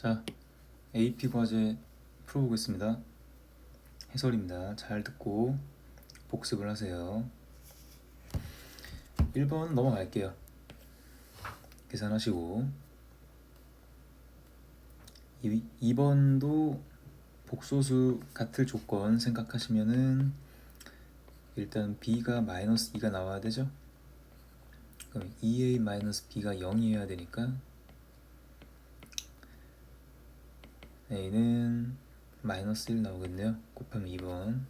자, AP 과제 풀어보겠습니다. 해설입니다. 잘 듣고 복습을 하세요. 1번 넘어갈게요. 계산하시고 2번도 복소수 같을 조건 생각하시면은 일단 B가 마이너스 2가 나와야 되죠. 그럼 2A 마이너스 B가 0이어야 되니까 A는 마이너스 1 나오겠네요. 곱하면 2번.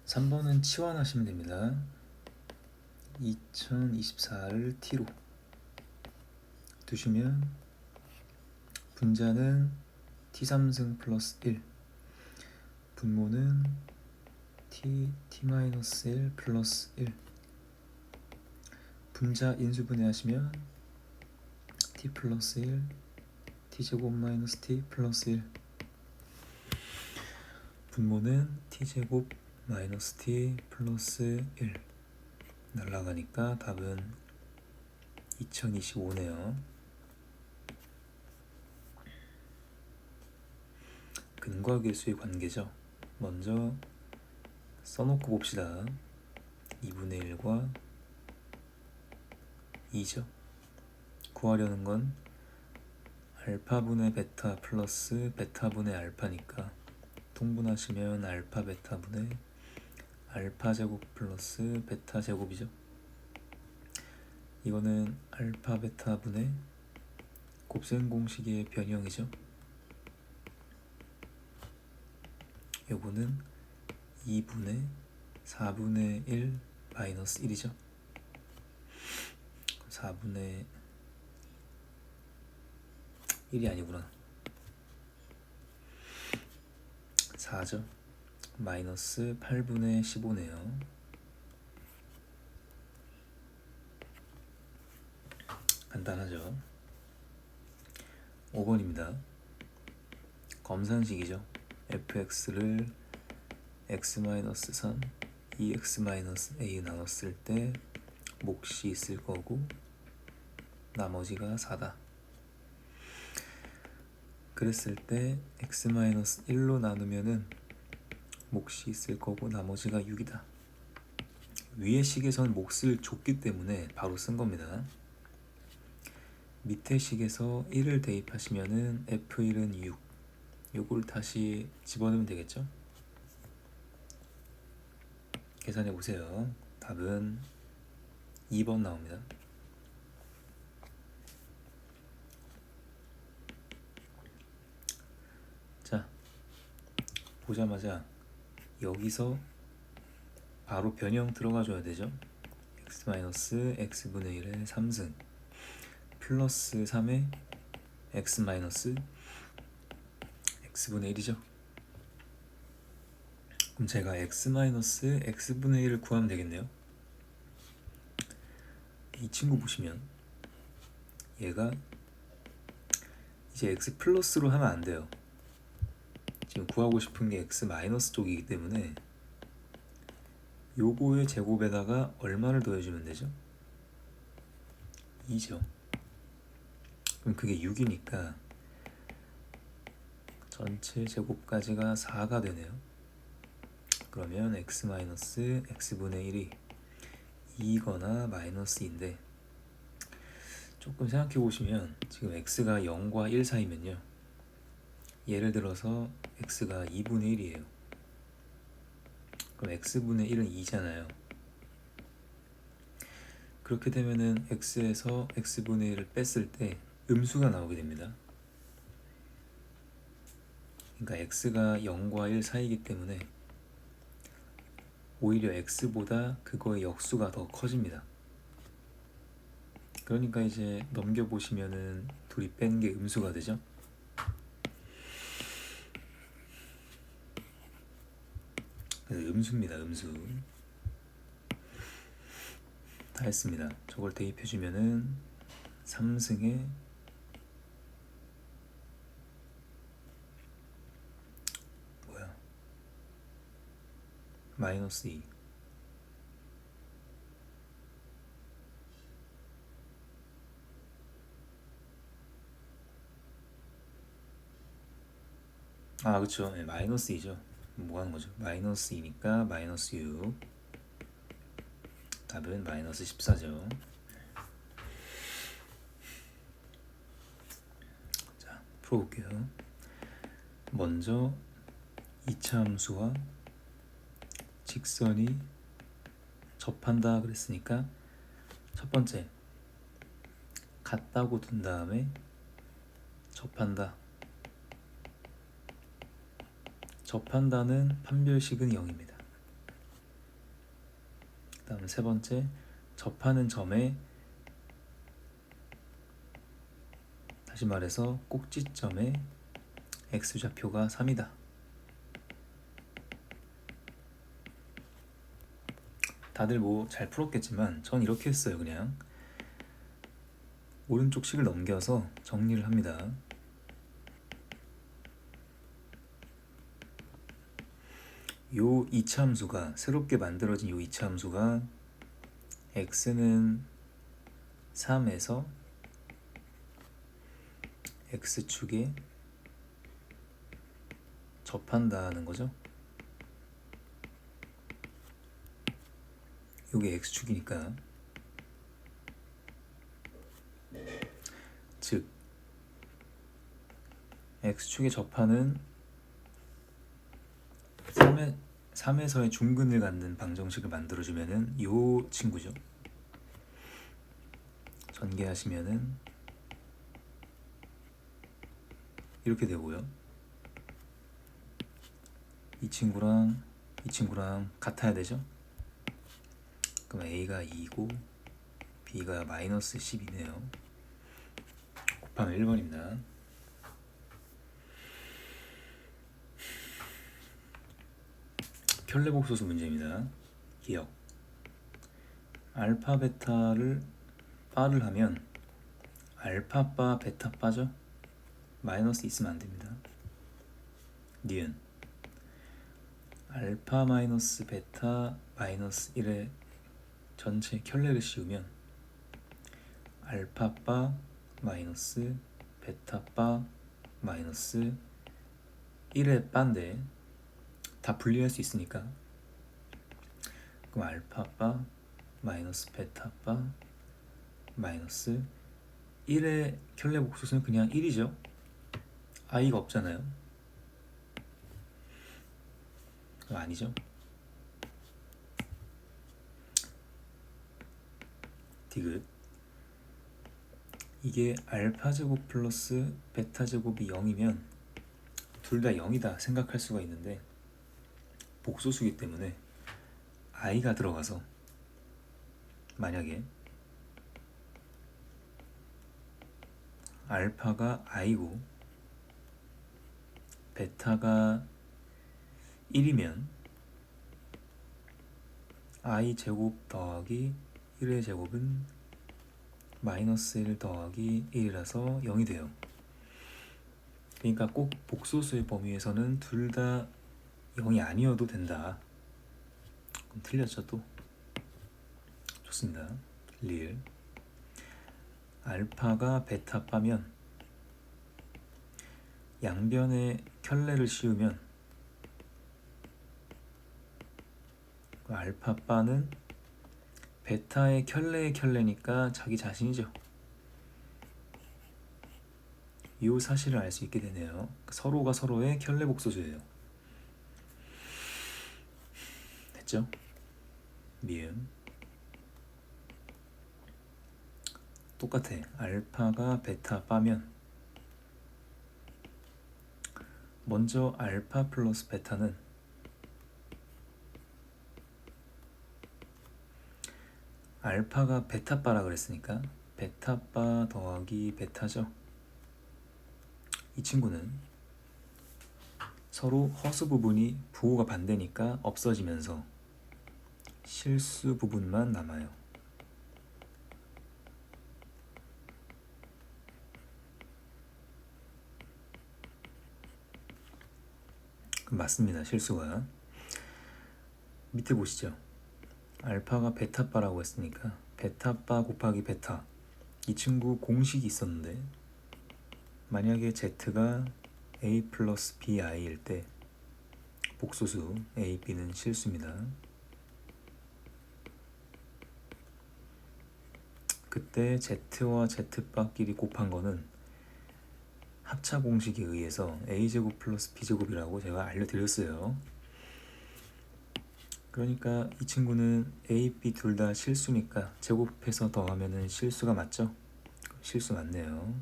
3번은 치환하시면 됩니다. 2024를 t로 두시면 분자는 t3승 플러스 1, 분모는 t-1 플러스 1. 분자 인수분해 하시면 t 플러스 1, t제곱 마이너스 t 플러스 1. 분모는 t제곱 마이너스 t 플러스 1. 날라가니까 답은 2025네요. 근과 계수의 관계죠. 먼저 써놓고 봅시다. 2분의 1과 2죠. 구하려는 건 알파분의 베타 플러스 베타분의 알파니까 통분하시면 알파 베타분의 알파 제곱 플러스 베타 제곱이죠. 이거는 알파 베타분의 곱셈 공식의 변형이죠. 요거는 2분의 4분의 1 마이너스 1이죠. 4분의 1이 아니구나. 4죠. 마이너스 8분의 15네요. 간단하죠. 5번입니다. 검산식이죠. fx를 x-3, 2x-a 나눴을 때 몫이 있을 거고 나머지가 4다. 그랬을 때 x-1로 나누면은 몫이 있을 거고 나머지가 6이다. 위의 식에선 몫을 줬기 때문에 바로 쓴 겁니다. 밑에 식에서 1을 대입하시면은 f1은 6. 요걸 다시 집어넣으면 되겠죠? 계산해 보세요. 답은 2번 나옵니다. 자, 보자마자 여기서 바로 변형 들어가 줘야 되죠. x-x분의 1의 3승 플러스 3의 x-x분의 1이죠. 그럼 제가 x-x분의 1을 구하면 되겠네요. 이 친구 보시면 얘가 이제 x 플러스로 하면 안 돼요. 지금 구하고 싶은 게 x 마이너스 쪽이기 때문에 요거의 제곱에다가 얼마를 더해주면 되죠? 2죠. 그럼 그게 6이니까 전체 제곱까지가 4가 되네요. 그러면 x-x분의 1이 2거나 마이너스인데 조금 생각해 보시면 지금 x가 0과 1 사이면요. 예를 들어서 x가 2분의 1이에요. 그럼 x분의 1은 2잖아요. 그렇게 되면은 x에서 x분의 1을 뺐을 때 음수가 나오게 됩니다. 그러니까 x가 0과 1 사이이기 때문에 오히려 x보다 그거의 역수가 더 커집니다. 그러니까 이제 넘겨보시면은 둘이 뺀 게 음수가 되죠. 음수입니다. 음수. 다 했습니다. 저걸 대입해주면은 3승에 마이너스 2. 아 그쵸. 네, 마이너스 2죠. 뭐 하는 거죠? 마이너스 2니까 마이너스 6. 답은 마이너스 14죠. 자, 풀어볼게요. 먼저 2차 함수와 직선이 접한다 그랬으니까 첫 번째 같다고 둔 다음에 접한다. 접한다는 판별식은 0입니다. 그 다음 세 번째 접하는 점에 다시 말해서 꼭지점에 x좌표가 3이다. 다들 뭐 잘 풀었겠지만 전 이렇게 했어요. 그냥 오른쪽 식을 넘겨서 정리를 합니다. 요 2차 함수가 새롭게 만들어진 요 2차 함수가 x는 3에서 x축에 접한다는 거죠. 요게 x축이니까 즉 x축에 접하는 3에서의 중근을 갖는 방정식을 만들어주면은 요 친구죠. 전개하시면은 이렇게 되고요. 이 친구랑 같아야 되죠. 그럼 a가 2고 b가 마이너스 10이네요. 곱하면 1번입니다. 켤레복소수 문제입니다. 기억. 알파 베타를 바를 하면 알파 바 베타 바죠? 마이너스 있으면 안 됩니다. 니은 알파 마이너스 베타 마이너스 1의 전체 켤레를 씌우면 알파 바 마이너스 베타 바 마이너스 1의 바인데 다 분리할 수 있으니까 그럼 알파 바 마이너스 베타 바 마이너스 1의 켤레 복소수는 그냥 1이죠. i가 없잖아요. 아니죠. 디귿. 이게 알파 제곱 플러스 베타 제곱이 0이면 둘 다 0이다 생각할 수가 있는데 복소수기 때문에 i가 들어가서 만약에 알파가 i고 베타가 1이면 i 제곱 더하기 1의 제곱은 마이너스 1 더하기 1이라서 0이 돼요. 그러니까 꼭 복소수의 범위에서는 둘 다 0이 아니어도 된다. 그럼 틀렸죠 또? 좋습니다. 리을 알파가 베타 바면 양변에 켤레를 씌우면 알파 바는 베타의 켤레의 켤레니까 자기 자신이죠. 이 사실을 알 수 있게 되네요. 서로가 서로의 켤레 복소수예요. 됐죠? 미음 똑같아. 알파가 베타 바면 먼저 알파 플러스 베타는 알파가 베타 바라 그랬으니까 베타 바 더하기 베타죠. 이 친구는 서로 허수 부분이 부호가 반대니까 없어지면서 실수 부분만 남아요. 맞습니다. 실수가. 밑에 보시죠. 알파가 베타바라고 했으니까 베타바 곱하기 베타 이 친구 공식이 있었는데 만약에 z가 a 플러스 bi일 때 복소수 a, b는 실수입니다. 그때 z와 z바끼리 곱한 거는 합차 공식에 의해서 a제곱 플러스 b제곱이라고 제가 알려드렸어요. 그러니까 이 친구는 a, b 둘 다 실수니까 제곱해서 더하면은 실수가 맞죠? 실수 맞네요.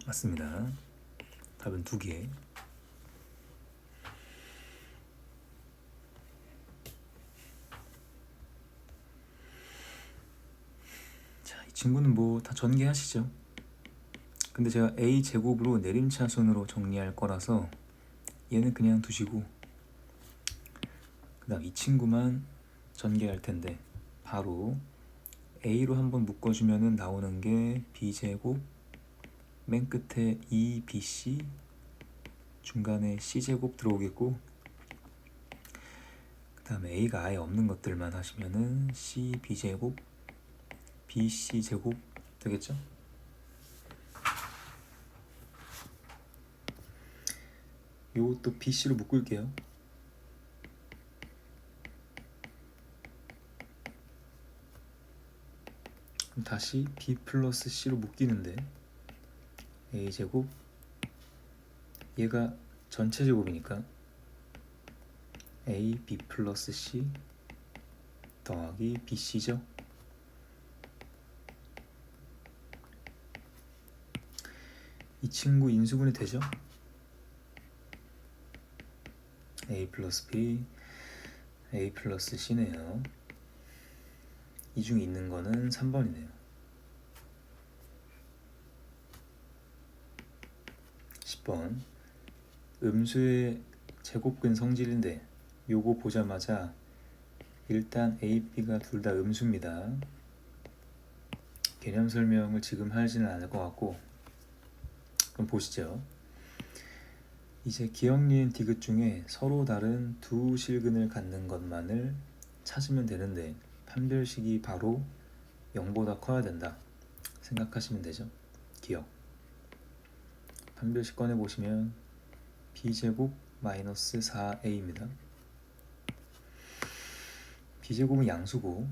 맞습니다. 답은 2개. 자, 이 친구는 뭐 다 전개하시죠. 근데 제가 a 제곱으로 내림차순으로 정리할 거라서 얘는 그냥 두시고, 그 다음 이 친구만 전개할 텐데 바로 a로 한번 묶어주면은 나오는 게 b제곱, 맨 끝에 2bc, 중간에 c제곱 들어오겠고, 그 다음에 a가 아예 없는 것들만 하시면은 cb제곱, bc제곱 되겠죠? 요것도 bc로 묶을게요. 그럼 다시 b 플러스 c로 묶이는데 a제곱, 얘가 전체 제곱이니까 a, b 플러스 c 더하기 bc죠. 이 친구 인수분해 되죠? a 플러스 b, a 플러스 c네요. 이 중에 있는 거는 3번이네요. 10번. 음수의 제곱근 성질인데 요거 보자마자 일단 a, b가 둘 다 음수입니다. 개념 설명을 지금 하지는 않을 것 같고, 그럼 보시죠. 이제 기억니은 디귿 중에 서로 다른 두 실근을 갖는 것만을 찾으면 되는데 판별식이 바로 0보다 커야 된다 생각하시면 되죠. 기억. 판별식 꺼내보시면 b제곱 마이너스 4a입니다. b제곱은 양수고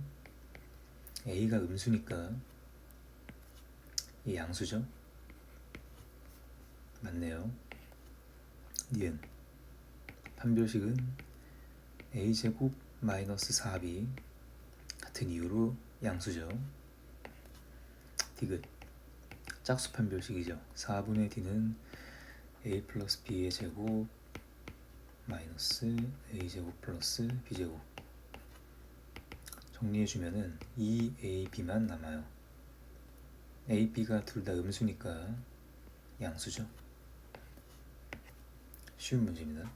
a가 음수니까 이 양수죠. 맞네요. 니은. 판별식은 a제곱 마이너스 4b, 같은 이유로 양수죠. 디귿. 짝수 판별식이죠. 4분의 d는 a 플러스 b의 제곱 마이너스 a제곱 플러스 b제곱. 정리해주면은 2ab만 남아요. a, b가 둘 다 음수니까 양수죠. 쉬운 문제입니다.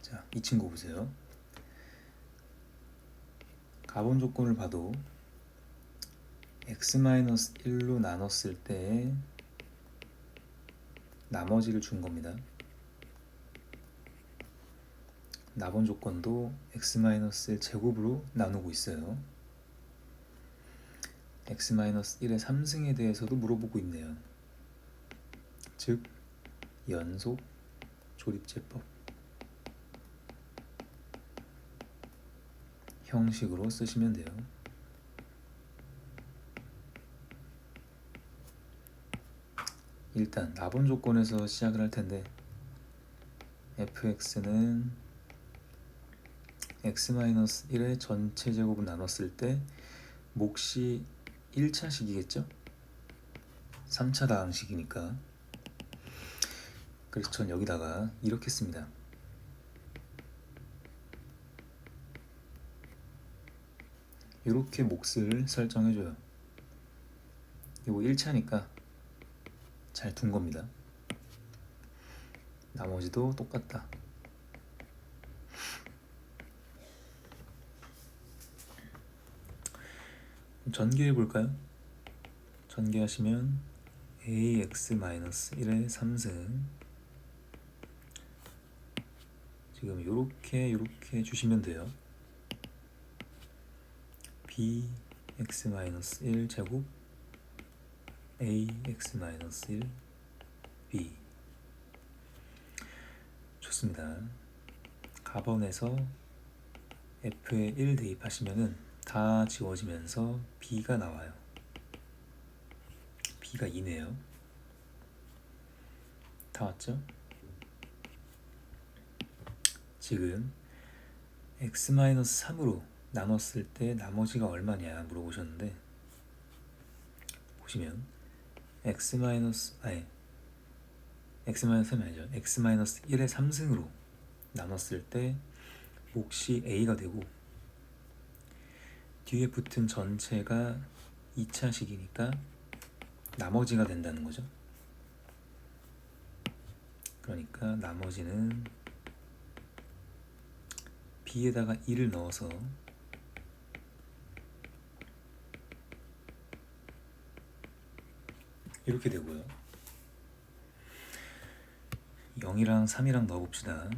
자, 이 친구 보세요. 가본 조건을 봐도 x-1로 나눴을 때 나머지를 준 겁니다. 나본 조건도 x-1 제곱으로 나누고 있어요. x-1의 3승에 대해서도 물어보고 있네요. 즉 연속 조립제법 형식으로 쓰시면 돼요. 일단 나본 조건에서 시작을 할 텐데 fx는 x-1의 전체 제곱을 나눴을 때 몫이 1차식이겠죠? 3차 다항식이니까. 그래서 전 여기다가 이렇게 씁니다. 이렇게 몫을 설정해줘요. 이거 1차니까 잘 둔 겁니다. 나머지도 똑같다. 전개해 볼까요? 전개하시면 ax-1의 3승, 지금 요렇게 주시면 돼요. b x-1 제곱 a x-1 b. 좋습니다. 가번에서 f에 1 대입하시면은 다 지워지면서 b가 나와요. b가 2네요. 다 왔죠? 지금 x-3으로 나눴을 때 나머지가 얼마냐 물어보셨는데, 보시면 x-3이 아니죠. x-1의 3승으로 나눴을 때 몫이 a가 되고, 뒤에 붙은 전체가 2차식이니까 나머지가 된다는 거죠. 그러니까 나머지는 b에다가 2를 넣어서 이렇게 되고요. 0이랑 3이랑 넣어봅시다.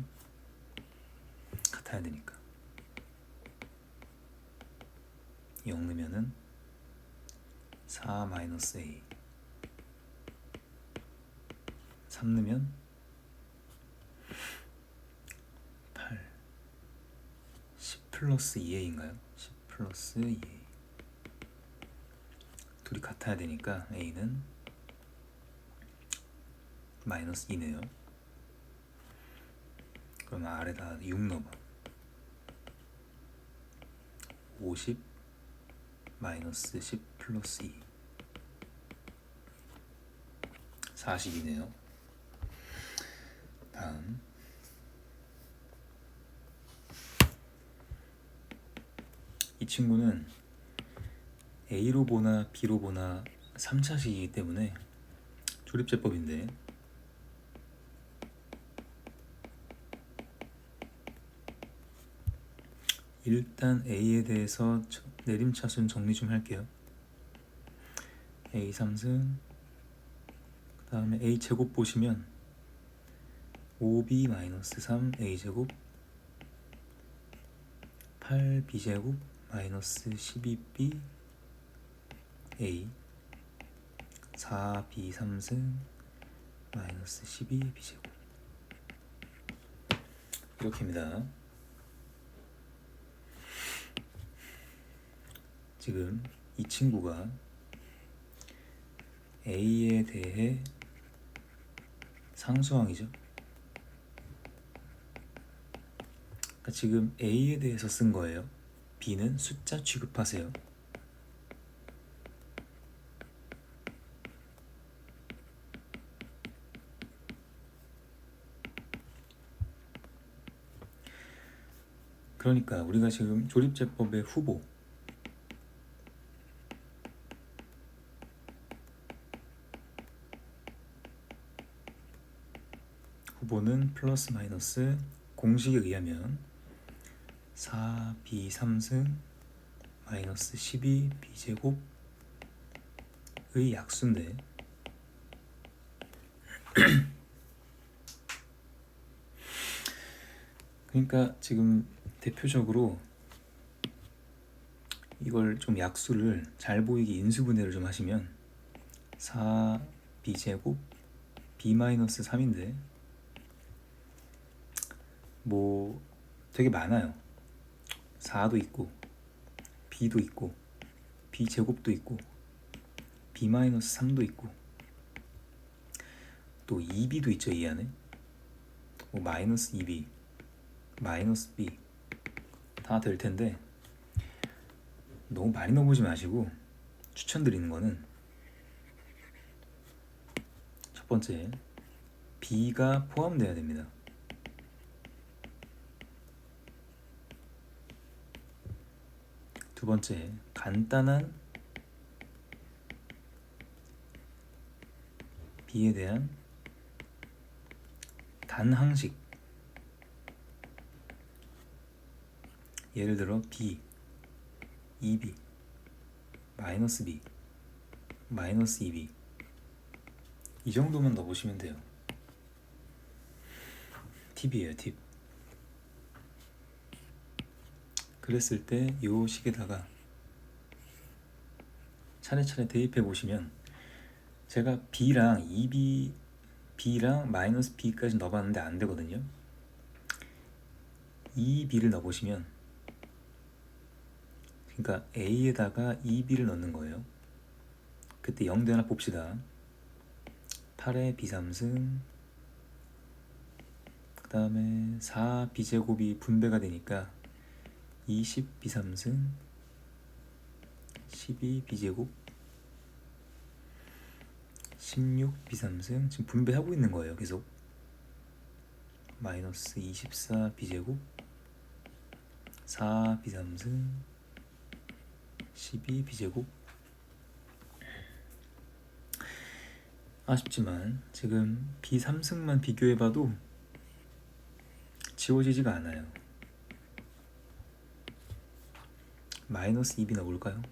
같아야 되니까. 0 넣으면은 4 마이너스 a, 3 넣으면 8, 10 플러스 2a인가요? 10 플러스 2a. 둘이 같아야 되니까 a는 마이너스 2네요. 그러면 아래다 6 넣어봐. 50 마이너스 10 플러스 2, 40이네요. 다음 이 친구는 A로 보나 B로 보나 3차식이기 때문에 조립제법인데, 일단 A에 대해서 내림차순 정리 좀 할게요. A 3승, 그 다음에 A 제곱 보시면 5B 마이너스 3 A 제곱, 8B 제곱 마이너스 12B A, 4B 3승 마이너스 12B 제곱. 이렇게입니다. 지금 이 친구가 A에 대해 상수항이죠. 그러니까 지금 A에 대해서 쓴 거예요. B는 숫자 취급하세요. 그러니까 우리가 지금 조립제법의 후보는 플러스 마이너스 공식에 의하면 4b 3승 마이너스 12b 제곱의 약수인데, 그러니까 지금 대표적으로 이걸 좀 약수를 잘 보이게 인수분해를 좀 하시면 4b 제곱 b 마이너스 3인데 뭐 되게 많아요. 4도 있고 b도 있고 b 제곱도 있고 b 마이너스 3도 있고 또 2b도 있죠. 이 안에 뭐 마이너스 2b 마이너스 b 다 될 텐데, 너무 많이 넣어보지 마시고 추천드리는 거는 첫 번째 b가 포함돼야 됩니다. 두 번째, 간단한 b에 대한 단항식, 예를 들어 b, 2b, 마이너스 b, 마이너스 2b, 이 정도만 넣어보시면 돼요. 팁이에요, 팁. 그랬을 때 이 식에다가 차례차례 대입해 보시면, 제가 b랑 2b, b랑 마이너스 b까지 넣어봤는데 안 되거든요. 2b를 넣어보시면, 그러니까 a에다가 2b를 넣는 거예요. 그때 0 되나 봅시다. 8의 b3승, 그 다음에 4b제곱이 분배가 되니까 20b3승, 12b제곱, 16b3승, 지금 분배하고 있는 거예요. 계속 마이너스 24b제곱, 4b3승, 12b제곱. 아쉽지만 지금 b3승만 비교해봐도 지워지지가 않아요. 마이너스 2b 넣어볼까요?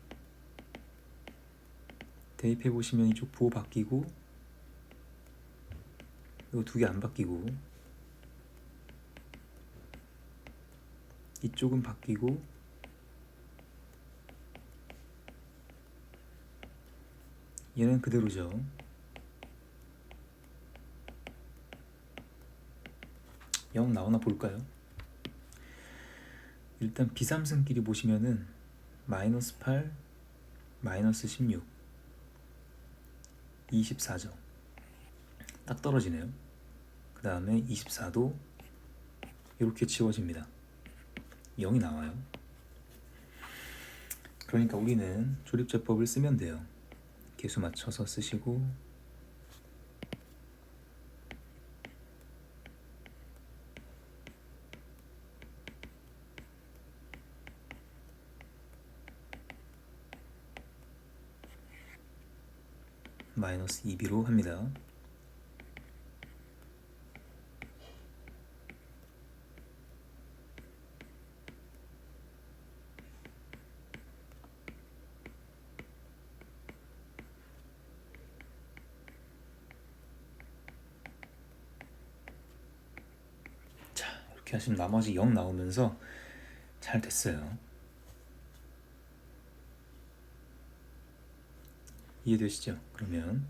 대입해보시면 이쪽 부호 바뀌고, 이거 두 개 안 바뀌고, 이쪽은 바뀌고, 얘는 그대로죠. 영 나오나 볼까요? 일단 b3승끼리 보시면은 마이너스 8, 마이너스 16, 24죠. 딱 떨어지네요. 그 다음에 24도 이렇게 지워집니다. 0이 나와요. 그러니까 우리는 조립제법을 쓰면 돼요. 개수 맞춰서 쓰시고, 마이너스 2b로 합니다. 자, 이렇게 하시면 나머지 0 나오면서 잘 됐어요. 이해되시죠? 그러면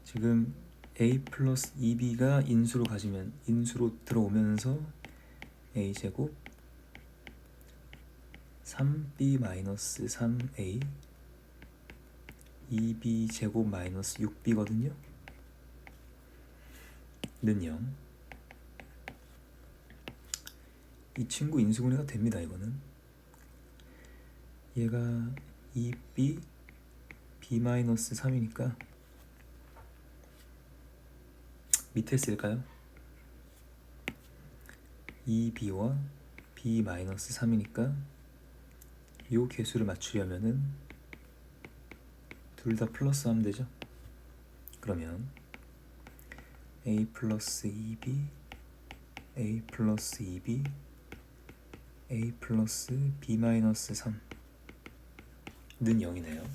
지금 a 플러스 2b가 인수로 가지면, 인수로 들어오면서 a제곱 3b 마이너스 3a 2b 제곱 마이너스 6b거든요. 는 0. 이 친구 인수분해가 됩니다. 이거는 얘가 2b b 마이너스 3이니까 밑에 쓸까요? 2b와 b 마이너스 3이니까 요 개수를 맞추려면은 둘 다 플러스 하면 되죠. 그러면 a 플러스 2b, a 플러스 2b, a 플러스 b 마이너스 3는 0이네요.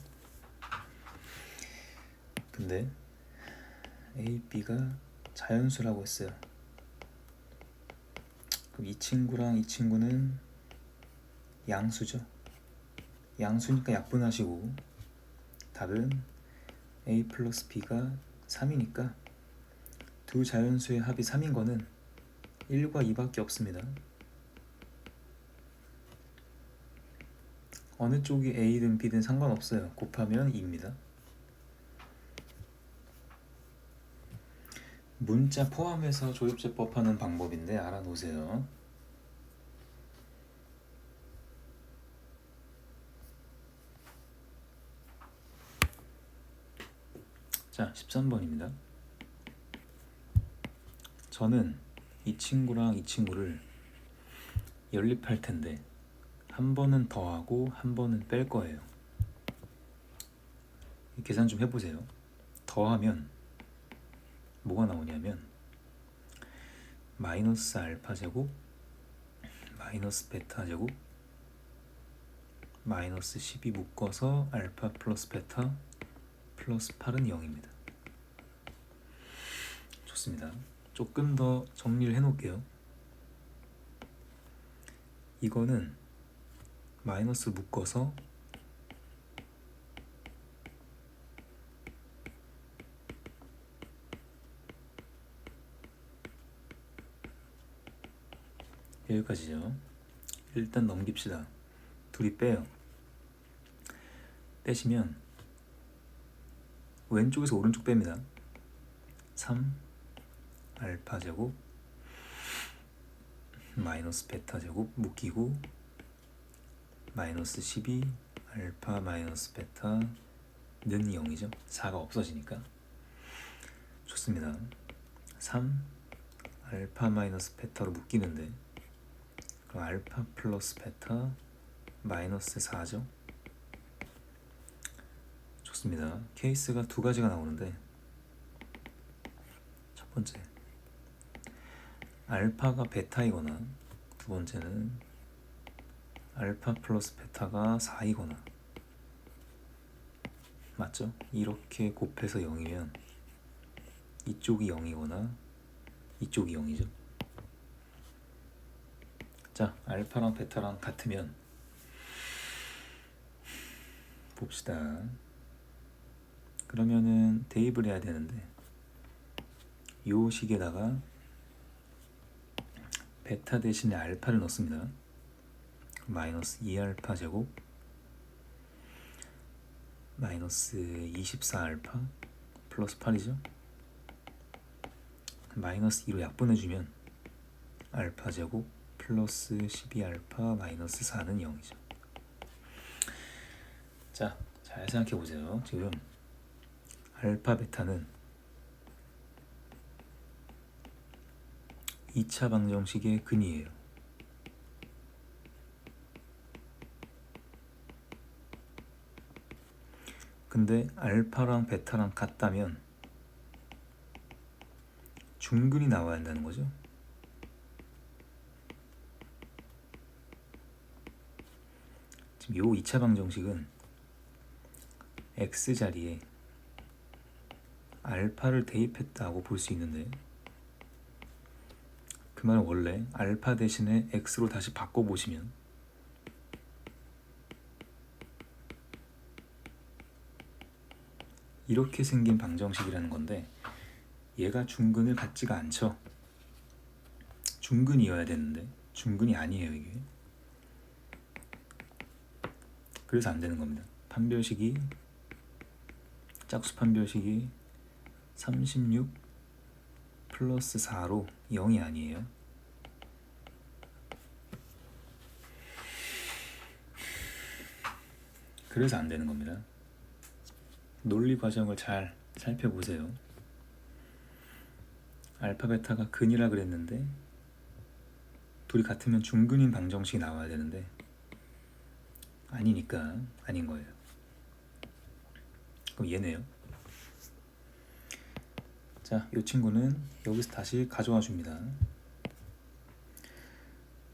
근데 a, b가 자연수라고 했어요. 그럼 이 친구랑 이 친구는 양수죠. 양수니까 약분하시고, 답은 a 플러스 b가 3이니까 두 자연수의 합이 3인 거는 1과 2밖에 없습니다. 어느 쪽이 a든 b든 상관없어요. 곱하면 2입니다. 문자 포함해서 조립제법 하는 방법인데 알아놓으세요. 자, 13번입니다. 저는 이 친구랑 이 친구를 연립할 텐데 한 번은 더하고 한 번은 뺄 거예요. 계산 좀 해보세요. 더하면 뭐가 나오냐면 마이너스 알파 제곱 마이너스 베타 제곱 마이너스 10이 묶어서 알파 플러스 베타 플러스 8은 0입니다. 좋습니다. 조금 더 정리를 해놓을게요. 이거는 마이너스 묶어서 여기까지죠. 일단 넘깁시다. 둘이 빼요. 빼시면 왼쪽에서 오른쪽 뺍니다. 3 알파 제곱 마이너스 베타 제곱 묶이고 마이너스 12 알파 마이너스 베타는 0이죠. 4가 없어지니까. 좋습니다. 3 알파 마이너스 베타로 묶이는데 그럼 알파 플러스 베타 마이너스 4죠. 좋습니다. 케이스가 두 가지가 나오는데 첫 번째 알파가 베타이거나 두 번째는 알파 플러스 베타가 4이거나 맞죠? 이렇게 곱해서 0이면 이쪽이 0이거나 이쪽이 0이죠. 자, 알파랑 베타랑 같으면 봅시다. 그러면은 대입을 해야 되는데 요 식에다가 베타 대신에 알파를 넣습니다. 마이너스 2알파 제곱 마이너스 24알파 플러스 8이죠. 마이너스 2로 약분해주면 알파 제곱 플러스 12알파 마이너스 4는 0이죠. 자, 잘 생각해보세요. 지금 알파 베타는 2차 방정식의 근이에요. 근데 알파랑 베타랑 같다면 중근이 나와야 한다는 거죠. 지금 요 2차 방정식은 x자리에 알파를 대입했다고 볼 수 있는데 그 말은 원래 알파 대신에 x로 다시 바꿔보시면 이렇게 생긴 방정식이라는 건데 얘가 중근을 갖지가 않죠. 중근이어야 되는데 중근이 아니에요 이게. 그래서 안 되는 겁니다. 판별식이 짝수 판별식이 36 플러스 4로 0이 아니에요. 그래서 안 되는 겁니다. 논리 과정을 잘 살펴보세요. 알파 베타가 근이라 그랬는데 둘이 같으면 중근인 방정식이 나와야 되는데 아니니까 아닌 거예요. 그럼 얘네요. 자, 이 친구는 여기서 다시 가져와 줍니다.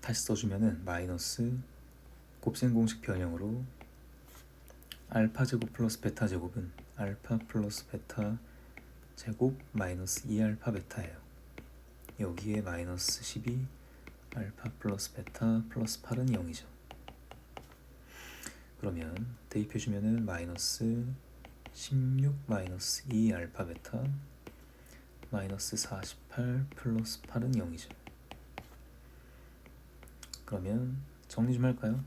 다시 써주면은 마이너스 곱셈 공식 변형으로 알파 제곱 플러스 베타 제곱은 알파 플러스 베타 제곱 마이너스 2알파 베타예요. 여기에 마이너스 12 알파 플러스 베타 플러스 8은 0이죠. 그러면 대입해주면은 마이너스 16 마이너스 2 알파 베타 마이너스 48 플러스 8은 0이죠. 그러면 정리 좀 할까요?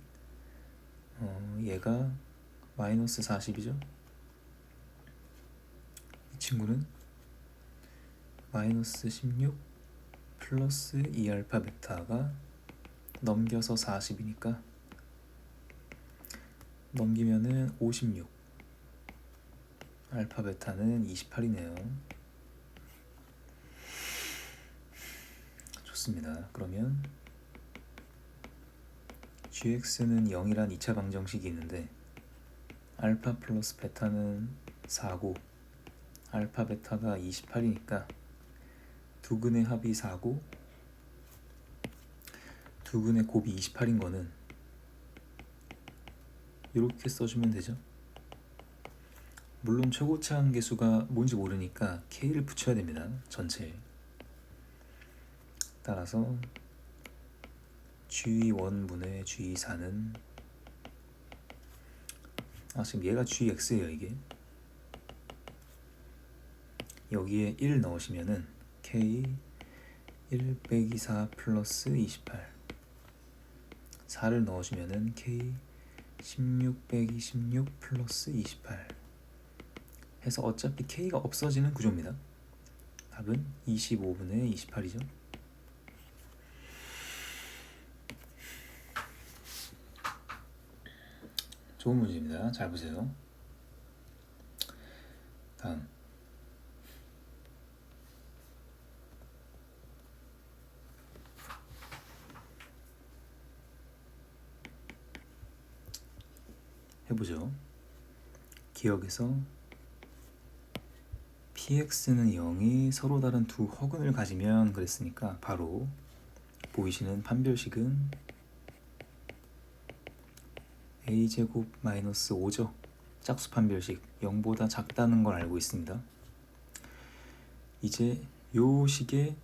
얘가 마이너스 40이죠. 이 친구는 마이너스 16 플러스 2알파 베타가 넘겨서 40이니까 넘기면은 56 알파 베타는 28이네요. 좋습니다. 그러면 gx는 0이란 2차 방정식이 있는데 알파 플러스 베타는 4고 알파 베타가 28이니까 두 근의 합이 4고 두 근의 곱이 28인 거는 이렇게 써주면 되죠. 물론 최고차 한계수가 뭔지 모르니까 k를 붙여야 됩니다. 전체에. 따라서 G1분의 G4는 지금 얘가 GX예요. 이게 여기에 1 넣으시면은 K 1 빼기 4 플러스 28 4를 넣어주면은 K 16 빼기 16 플러스 28 해서 어차피 K가 없어지는 구조입니다. 답은 25분의 28이죠. 좋은 문제입니다. 잘 보세요. 다음 해보죠. 기억에서 px는 0이 서로 다른 두 허근을 가지면 그랬으니까 바로 보이시는 판별식은 a제곱 마이너스 5죠. 짝수 판별식 0보다 작다는 걸 알고 있습니다. 이제 요 식의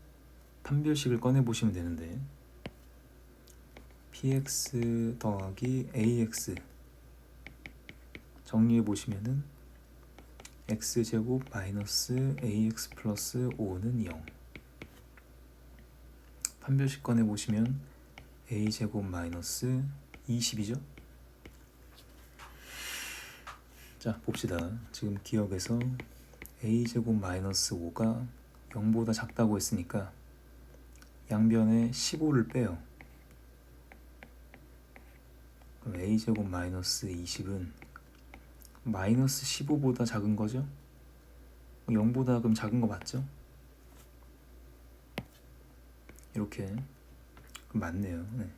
판별식을 꺼내 보시면 되는데 px 더하기 ax 정리해 보시면은 x제곱 마이너스 ax 플러스 5는 0. 판별식 꺼내 보시면 a제곱 마이너스 20이죠. 자 봅시다. 지금 기억에서 a제곱 마이너스 5가 0보다 작다고 했으니까 양변에 15를 빼요. 그럼 a제곱 마이너스 20은 마이너스 15보다 작은 거죠? 0보다 그럼 작은 거 맞죠? 이렇게 맞네요. 네.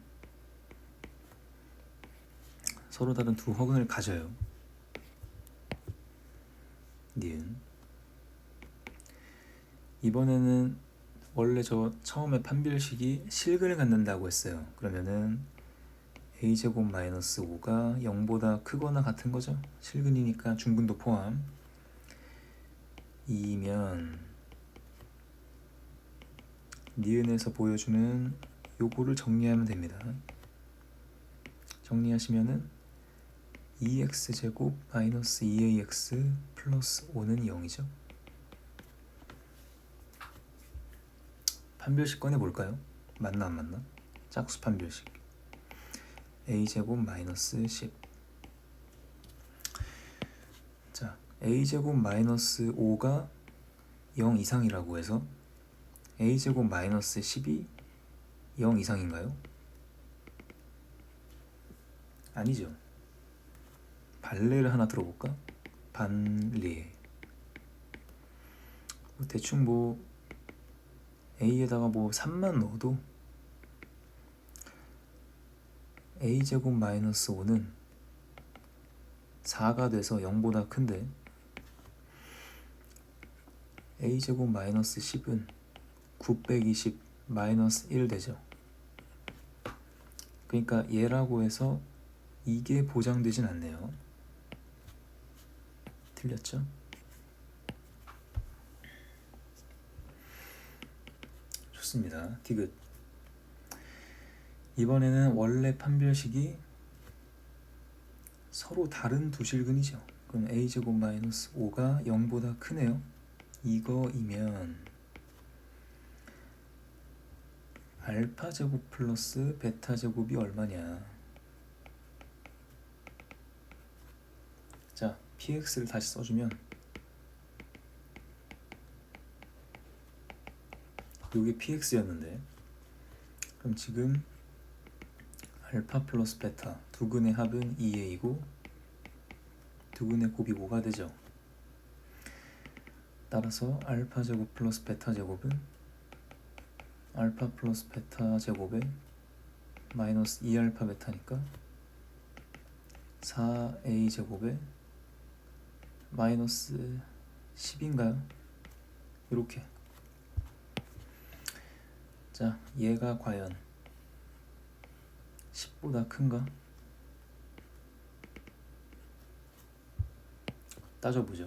서로 다른 두 허근을 가져요. 니은. 이번에는 원래 저 처음에 판별식이 실근을 갖는다고 했어요. 그러면은 a제곱 마이너스 5가 0보다 크거나 같은 거죠. 실근이니까 중근도 포함. 2면 니은에서 보여주는 요거를 정리하면 됩니다. 정리하시면은 2x제곱 마이너스 2ax 플러스 5는 0이죠. 판별식 꺼내볼까요? 맞나 안 맞나? 짝수 판별식 a제곱 마이너스 10. 자, a제곱 마이너스 5가 0 이상이라고 해서 a제곱 마이너스 10이 0 이상인가요? 아니죠. 반례를 하나 들어볼까? 반례. 대충 a에다가 3만 넣어도 a제곱 마이너스 5는 4가 돼서 0보다 큰데 a제곱 마이너스 10은 9 빼기 10 마이너스 1 되죠. 그러니까 얘라고 해서 이게 보장되진 않네요. 틀렸죠? 좋습니다. 디귿. 이번에는 원래 판별식이 서로 다른 두 실근이죠. 그럼 a제곱 마이너스 5가 0보다 크네요. 이거이면 알파 제곱 플러스 베타 제곱이 얼마냐. 자, px를 다시 써주면 이게 px였는데 그럼 지금 알파 플러스 베타 두근의 합은 2a이고 두근의 곱이 5가 되죠. 따라서 알파 제곱 플러스 베타 제곱은 알파 플러스 베타 제곱에 마이너스 2알파 베타니까 4a 제곱에 마이너스 10인가요? 이렇게. 자, 얘가 과연 10보다 큰가? 따져보죠.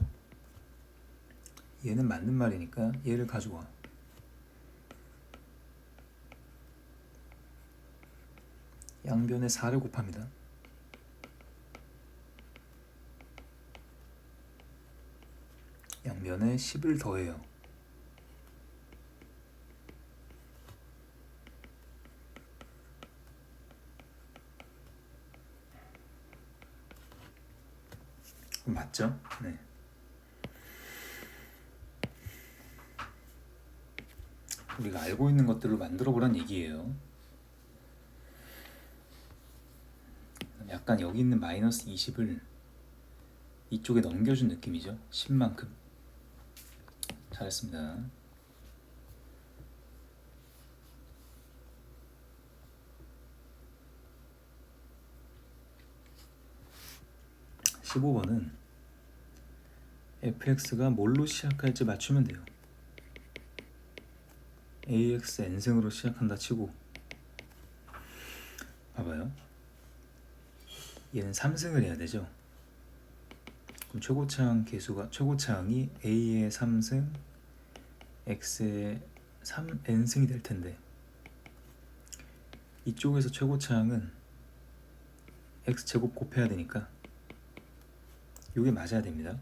얘는 맞는 말이니까 얘를 가져와. 양변에 4를 곱합니다. 양변에 10을 더해요. 맞죠? 네. 우리가 알고 있는 것들로 만들어 보란 얘기예요. 약간 여기 있는 마이너스 20을 이쪽에 넘겨준 느낌이죠. 10만큼. 잘했습니다. (15번은) fx가 뭘로 시작할지 맞추면 돼요. ax n승으로 시작한다 치고, 봐봐요. 얘는 3승을 해야 되죠. 그럼 최고차항이 a의 3승 x의 3n승이 될 텐데, 이쪽에서 최고차항은 x제곱 곱해야 되니까 이게 맞아야 됩니다.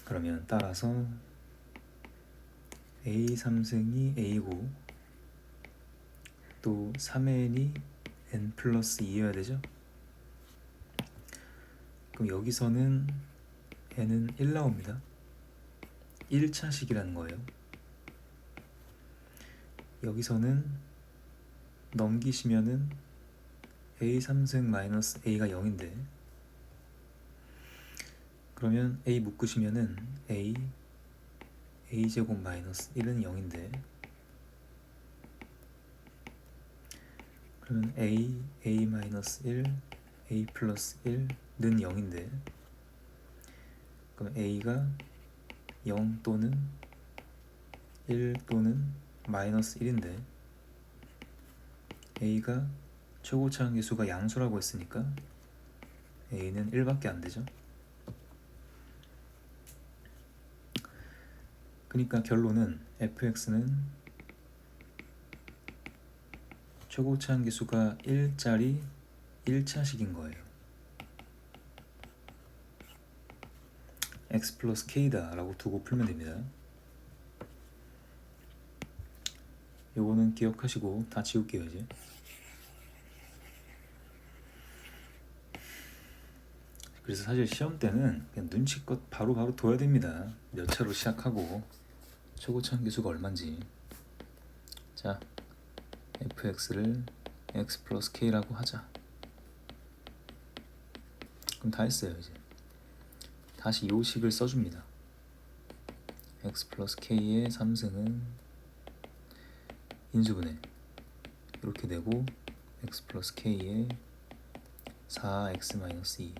그러면 따라서 a 3승이 a고 또 3n이 n 플러스 2여야 되죠. 그럼 여기서는 n은 1 나옵니다. 1차식이라는 거예요. 여기서는 넘기시면은 a 3승 마이너스 a가 0인데, 그러면 a 묶으시면은 a제곱 마이너스 1은 0인데, 그러면 a 마이너스 1, a 플러스 1는 0인데, 그럼 a가 0 또는 1 또는 마이너스 1인데, a가 최고차항 계수가 양수라고 했으니까 a는 1밖에 안 되죠. 그러니까 결론은 fx는 최고차항 계수가 1짜리 1차식인 거예요. x 플러스 k다 라고 두고 풀면 됩니다. 요거는 기억하시고 다 지울게요. 이제 그래서 사실 시험 때는 그냥 눈치껏 바로바로 둬야 됩니다. 몇 차로 시작하고 최고차항 계수가 얼마인지. 자, fx를 x 플러스 k라고 하자. 그럼 다 했어요. 이제 다시 요 식을 써줍니다. x 플러스 k의 3승은 인수분해 이렇게 되고, x 플러스 k의 4x 마이너스 2.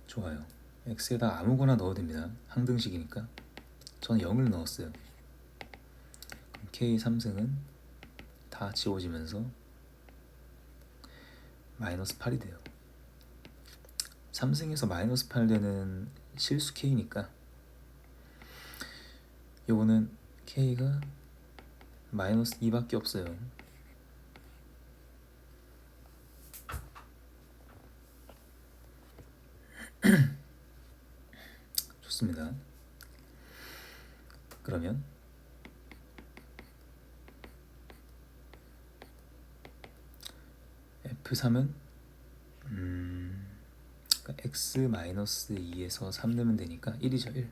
좋아요. x에다 아무거나 넣어도 됩니다. 항등식이니까. 저는 0을 넣었어요. 그럼 k 3승은 다 지워지면서 마이너스 8이 돼요. 3승에서 마이너스 8 되는 실수 k니까 요거는 k가 마이너스 2밖에 없어요. 좋습니다. 그러면 F3은 그러니까 x-2에서 3 넣으면 되니까 1이죠. 1.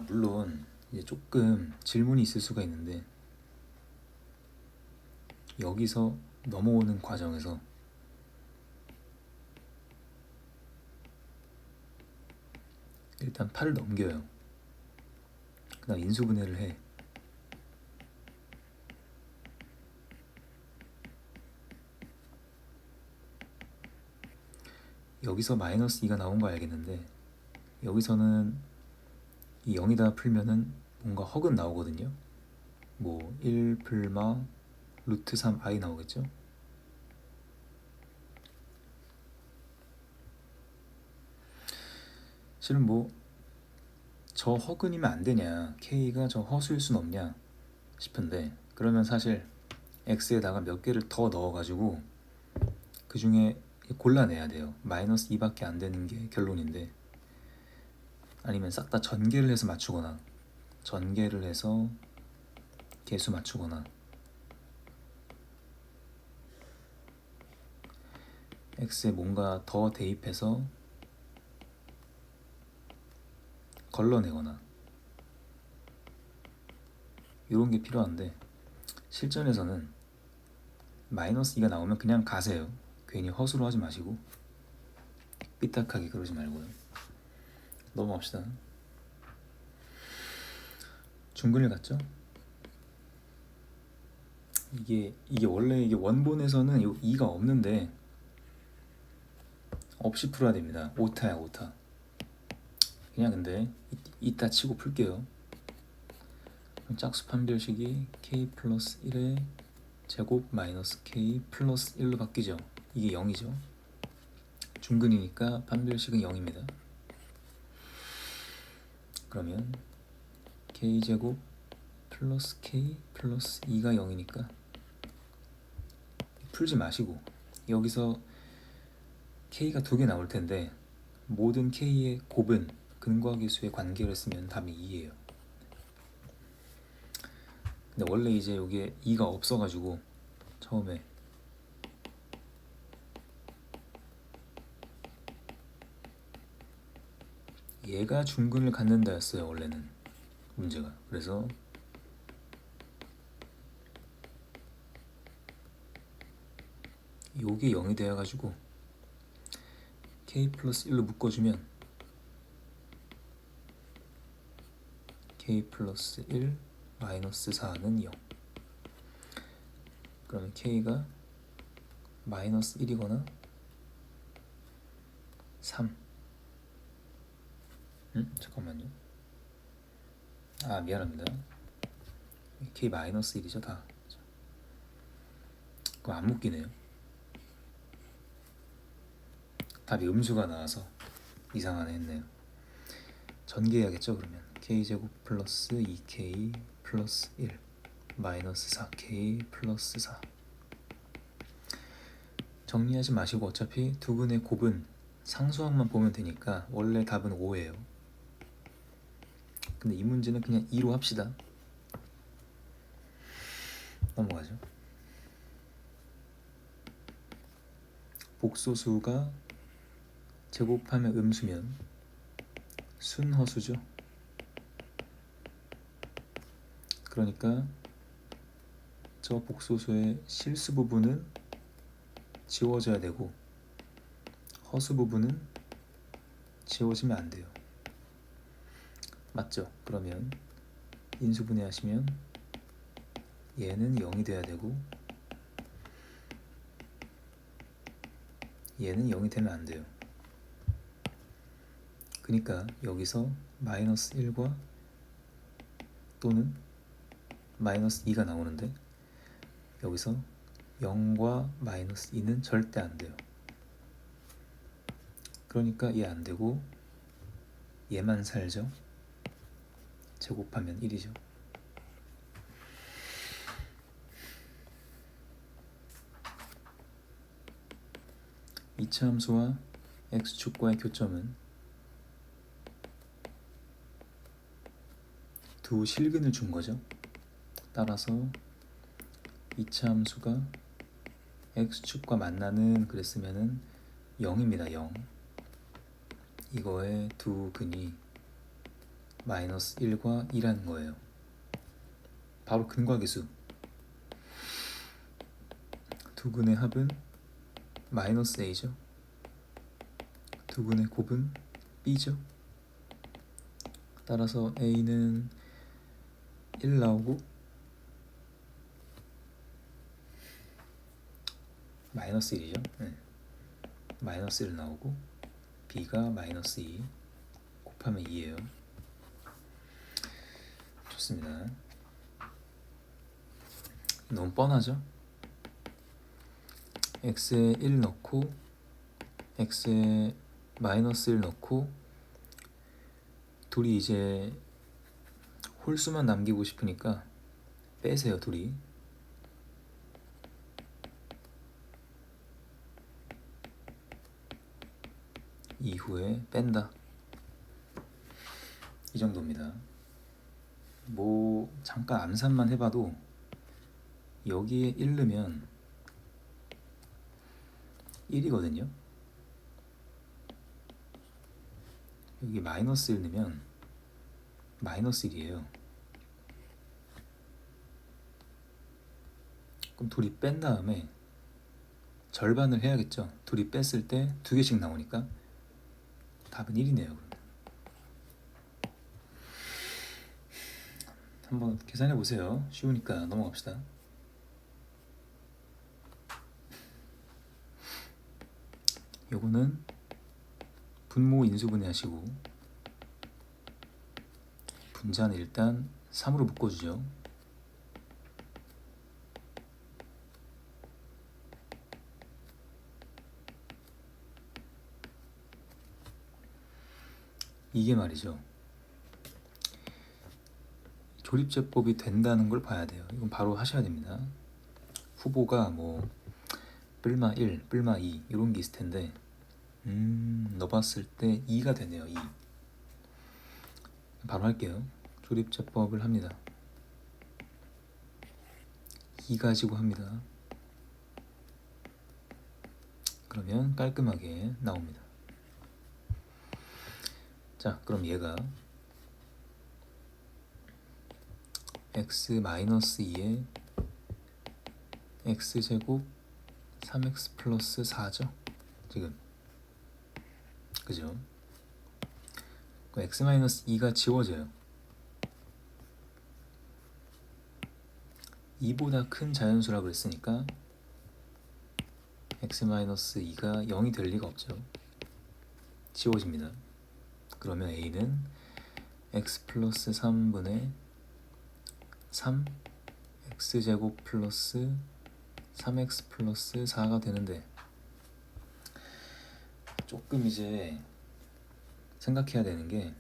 물론 이제 조금 질문이 있을 수가 있는데, 여기서 넘어오는 과정에서 일단 8을 넘겨요. 그 다음 인수분해를 해. 여기서 마이너스 2가 나온 거 알겠는데, 여기서는 이 0이다 풀면은 뭔가 허근 나오거든요. 뭐 1 플마 루트 3i 나오겠죠. 실은 뭐 저 허근이면 안 되냐, k가 저 허수일 순 없냐 싶은데, 그러면 사실 x에다가 몇 개를 더 넣어가지고 그 중에 골라내야 돼요. 마이너스 2밖에 안 되는 게 결론인데, 아니면 싹 다 전개를 해서 맞추거나 전개를 해서 개수 맞추거나 x에 뭔가 더 대입해서 걸러내거나 이런 게 필요한데, 실전에서는 마이너스 2가 나오면 그냥 가세요. 괜히 허수로 하지 마시고 삐딱하게 그러지 말고요. 넘어갑시다. 중근을 갔죠? 이게 원래 이게 원본에서는 요 2가 없는데 없이 풀어야 됩니다. 오타야, 오타. 그냥 근데 이따 치고 풀게요. 짝수 판별식이 k 플러스 1의 제곱 마이너스 k 플러스 1로 바뀌죠. 이게 0이죠. 중근이니까 판별식은 0입니다. 그러면 k제곱 플러스 k 플러스 2가 0이니까 풀지 마시고 여기서 k가 2개 나올 텐데 모든 k의 곱은 근과계 수의 관계를 쓰면 답이 2예요. 근데 원래 이제 여기에 2가 없어가지고 처음에 얘가 중근을 갖는다였어요. 원래는 문제가. 그래서 요게 0이 되어가지고 k 플러스 1로 묶어주면 k 플러스 1 마이너스 4는 0. 그러면 k가 마이너스 1이거나 3. 잠깐만요. 아, 미안합니다. k 마이너스 1이죠 다. 그거 안 묶이네요. 답이 음수가 나와서 이상하네 했네요. 전개해야겠죠. 그러면 k제곱 플러스 2k 플러스 1 마이너스 4k 플러스 4. 정리하지 마시고 어차피 두 분의 곱은 상수항만 보면 되니까 원래 답은 5예요. 근데 이 문제는 그냥 2로 합시다. 넘어가죠. 복소수가 제곱하면 음수면 순허수죠. 그러니까 저 복소수의 실수 부분은 지워져야 되고 허수 부분은 지워지면 안 돼요. 맞죠? 그러면 인수분해 하시면 얘는 0이 돼야 되고 얘는 0이 되면 안 돼요. 그러니까 여기서 마이너스 1과 또는 마이너스 2가 나오는데 여기서 0과 마이너스 2는 절대 안 돼요. 그러니까 얘 안 되고 얘만 살죠. 제곱하면 1이죠. 이차 함수와 x축과의 교점은 두 실근을 준 거죠. 따라서 이차 함수가 x축과 만나는 그랬으면은 0입니다. 0. 이거의 두 근이 마이너스 1과 2라는 거예요. 바로 근과계수. 두 근의 합은 마이너스 a죠. 두 근의 곱은 b죠. 따라서 a는 1 나오고 마이너스 1이죠. 마이너스 1 나오고 b가 마이너스 2 곱하면 2예요. 좋습니다. 너무 뻔하죠? x에 1 넣고 x에 마이너스 1 넣고 둘이 이제 홀수만 남기고 싶으니까 빼세요. 둘이. 이후에 뺀다. 이 정도입니다. 뭐 잠깐 암산만 해봐도 여기에 1 넣으면 1이거든요. 여기 마이너스 1 넣으면 마이너스 1이에요. 그럼 둘이 뺀 다음에 절반을 해야겠죠. 둘이 뺐을 때 2개씩 나오니까 답은 1이네요. 한번 계산해 보세요. 쉬우니까 넘어갑시다. 요거는 분모 인수분해 하시고 분자는 일단 3으로 묶어주죠. 이게 말이죠. 조립제법이 된다는 걸 봐야 돼요. 이건 바로 하셔야 됩니다. 후보가 뭐 뿔마 1, 뿔마 2 이런 게 있을 텐데 넣어봤을 때 2가 되네요. 2. 바로 할게요. 조립제법을 합니다. 2 가지고 합니다. 그러면 깔끔하게 나옵니다. 자, 그럼 얘가 x-2에 x제곱 3x 플러스 4죠. 지금 그죠? x-2가 지워져요. 2보다 큰 자연수라고 그랬으니까 x-2가 0이 될 리가 없죠. 지워집니다. 그러면 a는 x 플러스 3분의 3 x제곱 플러스 3x 플러스 4가 되는데, 조금 이제 생각해야 되는 게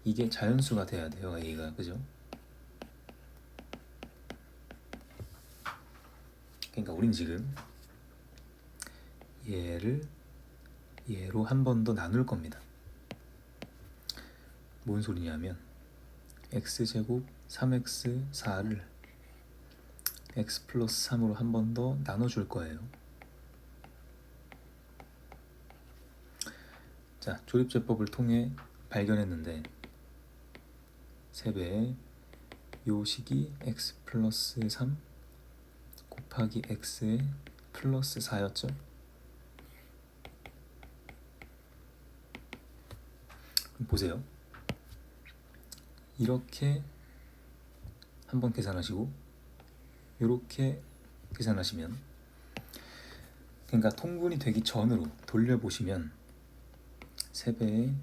이게 자연수가 돼야 돼요. a가 그죠? 그러니까 우린 지금 얘를 얘로 한 번 더 나눌 겁니다. 뭔 소리냐면 x제곱 3x 4를 x 플러스 3으로 한 번 더 나눠줄 거예요. 자, 조립제법을 통해 발견했는데 3배의 요 식이 x 플러스 3 곱하기 x의 플러스 4였죠. 그럼 보세요. 이렇게 한번 계산하시고 이렇게 계산하시면, 그러니까 통분이 되기 전으로 돌려보시면 3배의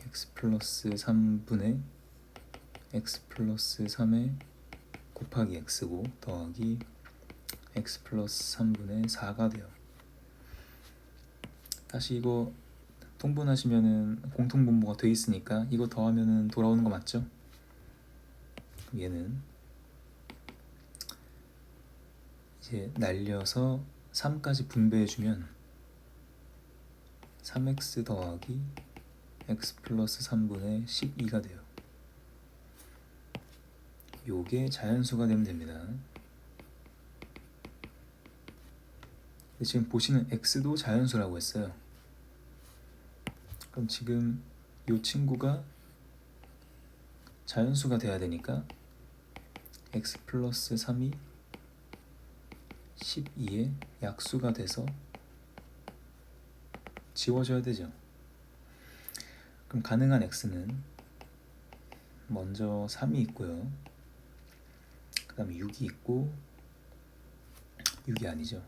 x 플러스 3분의 x 플러스 3의 곱하기 x고 더하기 x 플러스 3분의 4가 돼요. 다시 이거 통분하시면은 공통분모가 돼 있으니까 이거 더하면은 돌아오는 거 맞죠? 그럼 얘는 이제 날려서 3까지 분배해주면 3x 더하기 x 플러스 3분의 12가 돼요. 요게 자연수가 되면 됩니다. 지금 보시는 x도 자연수라고 했어요. 그럼 지금 요 친구가 자연수가 돼야 되니까 x 플러스 3이 12의 약수가 돼서 지워져야 되죠. 그럼 가능한 x는 먼저 3이 있고요. 그 다음에 6이 있고, 6이 아니죠.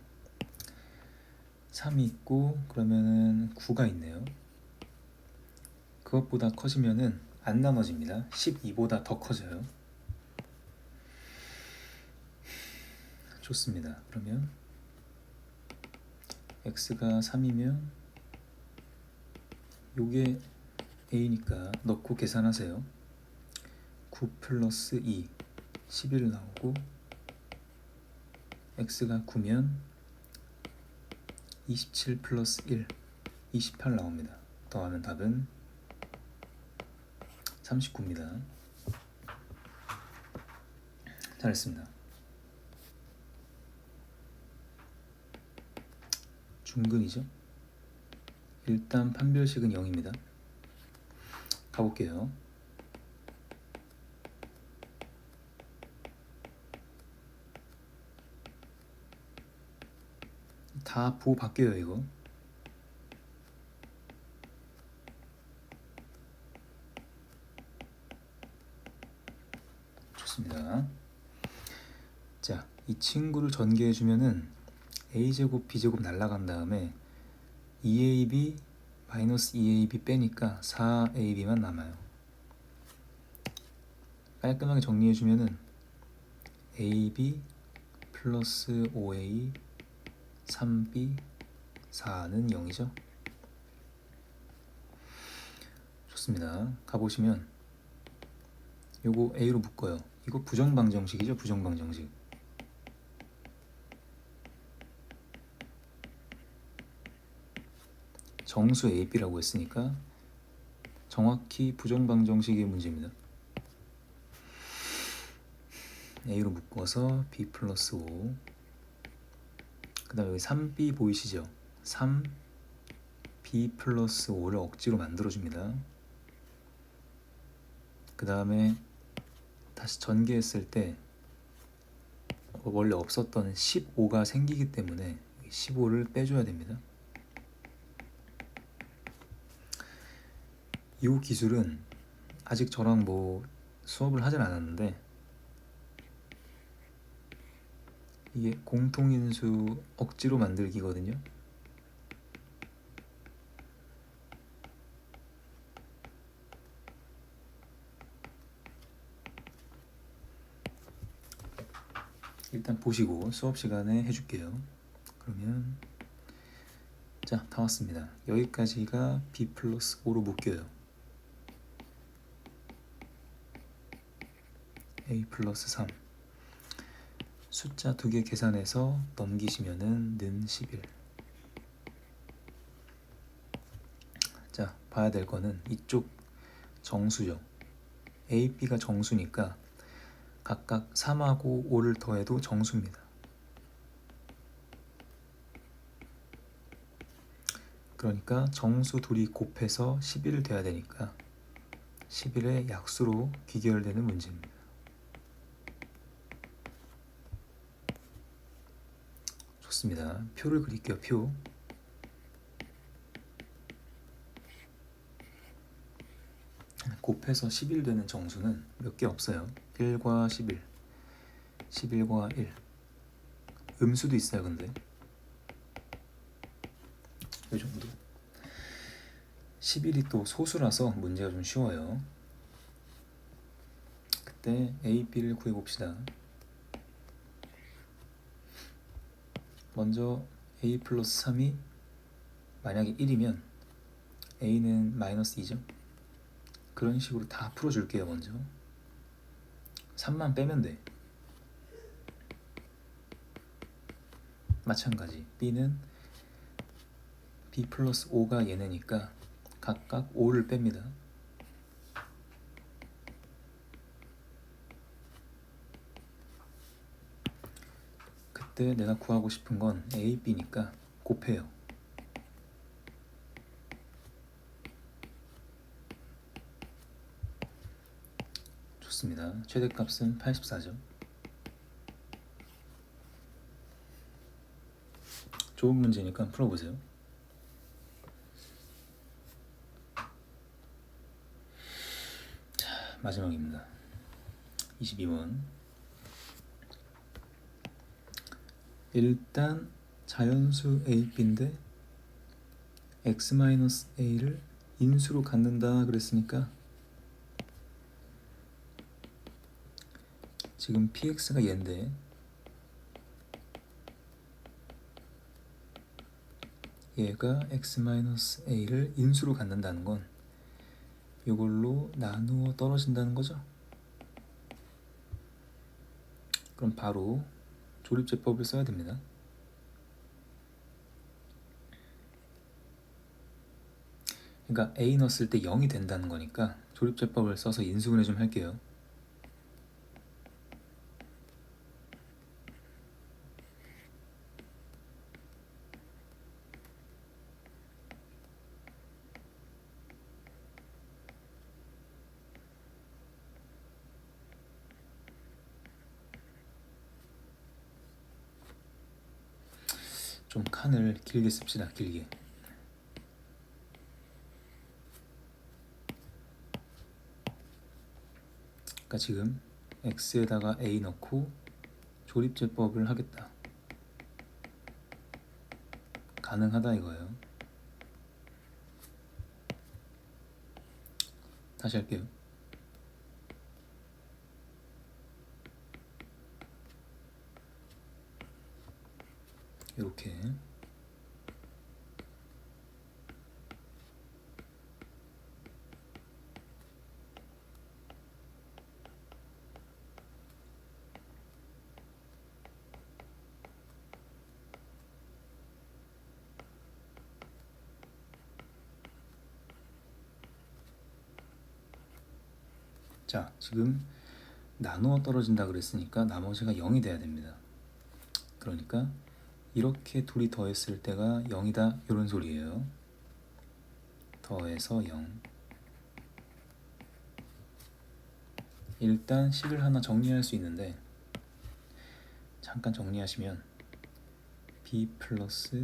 3이 있고, 그러면은 9가 있네요. 그것보다 커지면은 안 나눠집니다. 12보다 더 커져요. 좋습니다. 그러면 x가 3이면 요게 a니까 넣고 계산하세요. 9 플러스 2 11 나오고, x가 9면 27 플러스 1 28 나옵니다. 더하면 답은 39입니다. 잘했습니다. 중근이죠. 일단 판별식은 0입니다. 가볼게요. 다 부호 바뀌어요 이거. 좋습니다. 자, 이 친구를 전개해주면은 a제곱 b제곱 날라간 다음에 2ab 마이너스 2ab 빼니까 4ab만 남아요. 깔끔하게 정리해주면은 ab 플러스 5a 3b 4는 0이죠. 좋습니다. 가보시면 요거 a로 묶어요. 이거 부정방정식이죠. 부정방정식. 정수 ab라고 했으니까 정확히 부정방정식의 문제입니다. a로 묶어서 b 플러스 5, 그 다음에 여기 3b 보이시죠? 3b 플러스 5를 억지로 만들어줍니다. 그 다음에 다시 전개했을 때 원래 없었던 15가 생기기 때문에 15를 빼줘야 됩니다. 이 기술은 아직 저랑 뭐 수업을 하진 않았는데 이게 공통인수 억지로 만들기거든요. 일단 보시고 수업 시간에 해줄게요. 그러면 자, 다 왔습니다. 여기까지가 b 플러스 5로 묶여요. a 플러스 3 숫자 2개 계산해서 넘기시면은 는 11. 자, 봐야 될 거는 이쪽 정수죠. a, b가 정수니까 각각 3하고 5를 더해도 정수입니다. 그러니까 정수 둘이 곱해서 11을 돼야 되니까 11의 약수로 귀결되는 문제입니다. 좋습니다. 표를 그릴게요. 표. 곱해서 11 되는 정수는 몇 개 없어요. 1과 11, 11과 1. 음수도 있어요. 근데 이 정도. 11이 또 소수라서 문제가 좀 쉬워요. 그때 a, b를 구해봅시다. 먼저 a 플러스 3이 만약에 1이면 a는 마이너스 2죠. 그런 식으로 다 풀어줄게요. 먼저 3만 빼면 돼. 마찬가지 b는 b 플러스 5가 얘네니까 각각 5를 뺍니다. 그때 내가 구하고 싶은 건 a, b니까 곱해요. 좋습니다. 최대값은 84죠. 좋은 문제니까 풀어보세요. 자, 마지막입니다. 22번. 일단 자연수 a, b인데 x-a를 인수로 갖는다 그랬으니까 지금 px가 얘인데 얘가 x-a를 인수로 갖는다는 건 이걸로 나누어 떨어진다는 거죠. 그럼 바로 조립제법을 써야 됩니다. 그러니까 a 넣었을 때 0이 된다는 거니까 조립제법을 써서 인수분해 좀 할게요. 좀 칸을 길게 씁시다. 길게. 그러니까 지금 x에다가 a 넣고 조립제법을 하겠다. 가능하다 이거예요. 다시 할게요. 이렇게. 자, 지금 나누어 떨어진다 그랬으니까 나머지가 0이 돼야 됩니다. 그러니까 이렇게 둘이 더했을 때가 0이다 이런 소리예요. 더해서 0. 일단 식을 하나 정리할 수 있는데 잠깐 정리하시면 b 플러스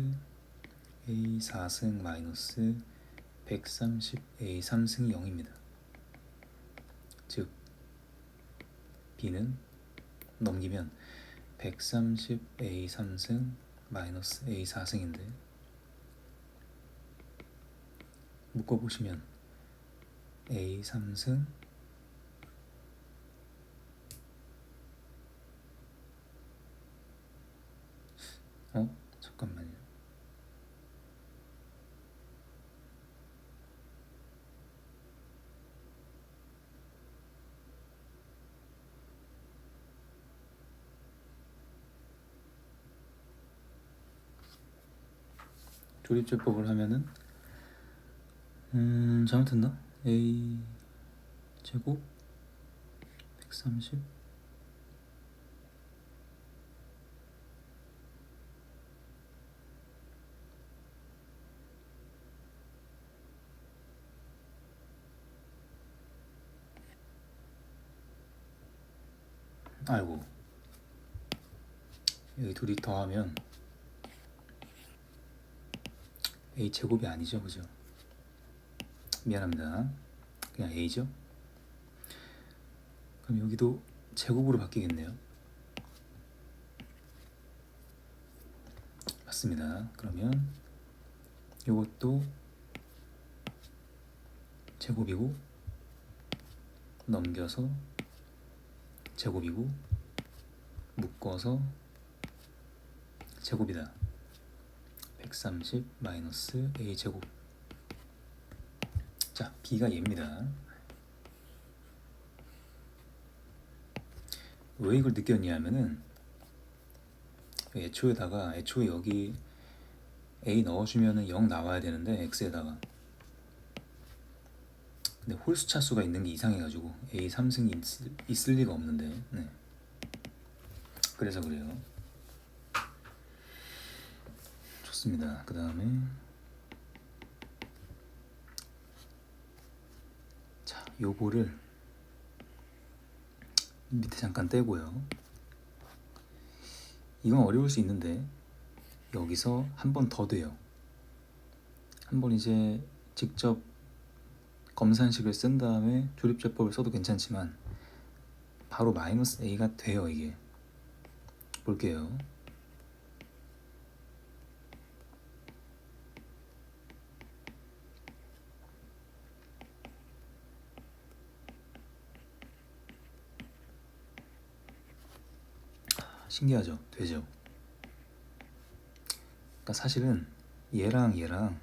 a 4승 마이너스 130 a 3승이 0입니다. 즉 b는 넘기면 130 a 3승 마이너스 a 4승인데 묶어보시면 a 3승 잠깐만요. 조립제법을 하면은 잘못했나? a 제곱 130 아이고 여기 둘이 더하면 a 제곱이 아니죠, 그죠? 미안합니다. 그냥 a죠. 그럼 여기도 제곱으로 바뀌겠네요. 맞습니다. 그러면 이것도 제곱이고 넘겨서 제곱이고 묶어서 제곱이다. 130 마이너스 a 제곱. 자, b가 얘입니다. 왜 이걸 느꼈냐 하면은 애초에 여기 a 넣어주면은 0 나와야 되는데 x에다가 근데 홀수 차수가 있는 게 이상해가지고 a 3승이 있을 리가 없는데 네. 그래서 그래요. 좋습니다. 그 다음에 자, 요거를 밑에 잠깐 떼고요. 이건 어려울 수 있는데 여기서 한 번 더 돼요. 한 번 이제 직접 검산식을 쓴 다음에 조립제법을 써도 괜찮지만 바로 마이너스 a가 돼요. 이게 볼게요. 신기하죠? 되죠? 그러니까 사실은 얘랑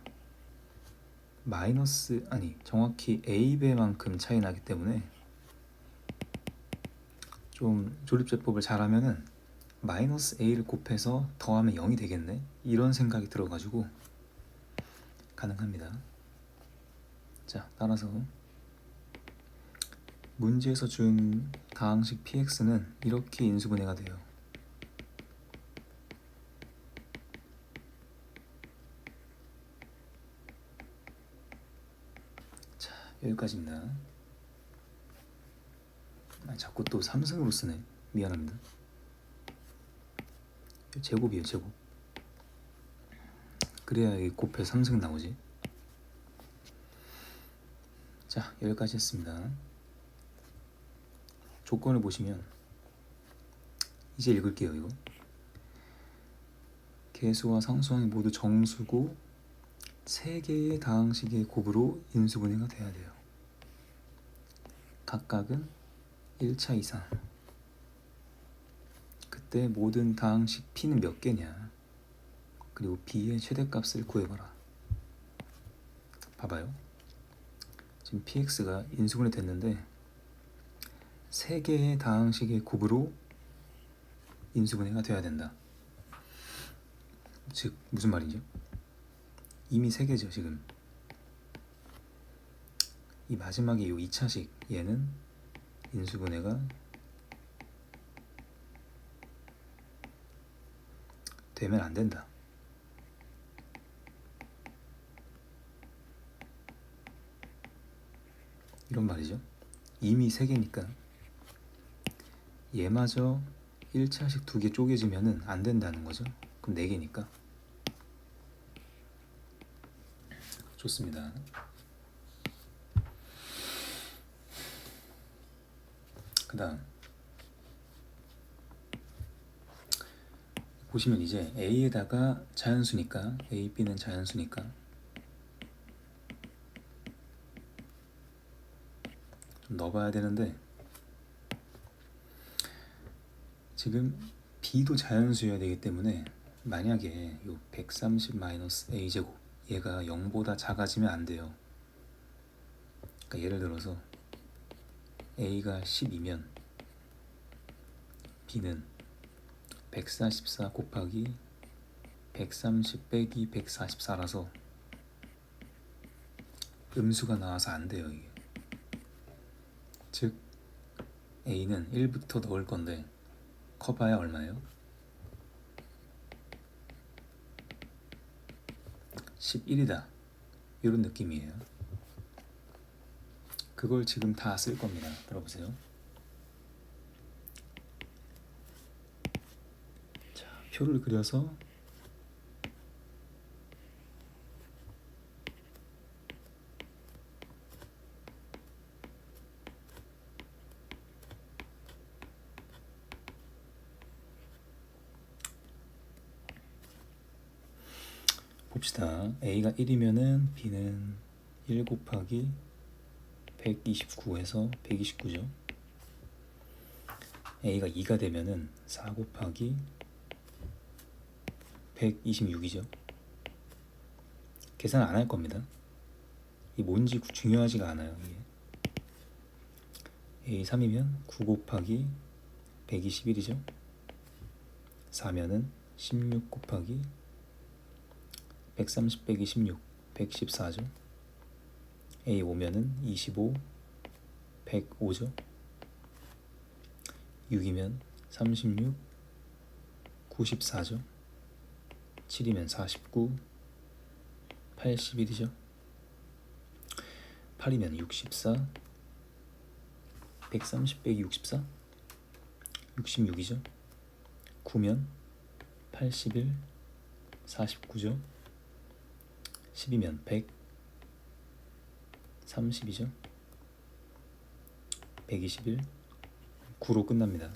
마이너스 정확히 a배만큼 차이 나기 때문에 좀 조립제법을 잘하면은 마이너스 a를 곱해서 더하면 0이 되겠네 이런 생각이 들어가지고 가능합니다. 자, 따라서 문제에서 준 다항식 px는 이렇게 인수분해가 돼요. 자, 여기까지입니다. 자꾸 또 3승으로 쓰네. 미안합니다. 제곱이에요, 제곱. 그래야 이 곱해서 3승 나오지. 자, 여기까지 했습니다. 조건을 보시면 이제 읽을게요. 이거 계수와 상수항이 모두 정수고 3개의 다항식의 곱으로 인수분해가 돼야 돼요. 각각은 1차 이상. 그때 모든 다항식 P는 몇 개냐, 그리고 B의 최대값을 구해봐라. 봐봐요. 지금 PX가 인수분해 됐는데 3개의 다항식의 곱으로 인수분해가 돼야 된다. 즉 무슨 말이죠? 이미 3개죠. 지금 이 마지막에 이 2차식 얘는 인수분해가 되면 안 된다. 이런 말이죠. 이미 3개니까 얘마저 1차식 2개 쪼개지면 안 된다는 거죠. 그럼 4개니까. 좋습니다. 그 다음 보시면 이제 A에다가 자연수니까 A, B는 자연수니까 좀 넣어봐야 되는데 지금 B도 자연수여야 되기 때문에 만약에 요 130-A제곱 얘가 0보다 작아지면 안 돼요. 그러니까 예를 들어서 A가 10이면 B는 144 곱하기 130 빼기 144라서 음수가 나와서 안 돼요. 이게 즉 A는 1부터 넣을 건데 커봐야 얼마예요? 11이다. 이런 느낌이에요. 그걸 지금 다 쓸 겁니다. 들어보세요. 자, 표를 그려서 봅시다. A가 1이면은 B는 1 곱하기 129에서 129죠. A가 2가 되면은 4 곱하기 126이죠. 계산 안 할 겁니다. 이 뭔지 중요하지가 않아요. 이게. A 3이면 9 곱하기 121이죠. 4면은 16 곱하기 130 빼기 16 114죠. A 5면은 25 105죠. 6이면 36 94죠. 7이면 49 81이죠. 8이면 64 130 빼기 64 66이죠. 9면 81 49죠. 10이면 100 30이죠. 121 9로 끝납니다.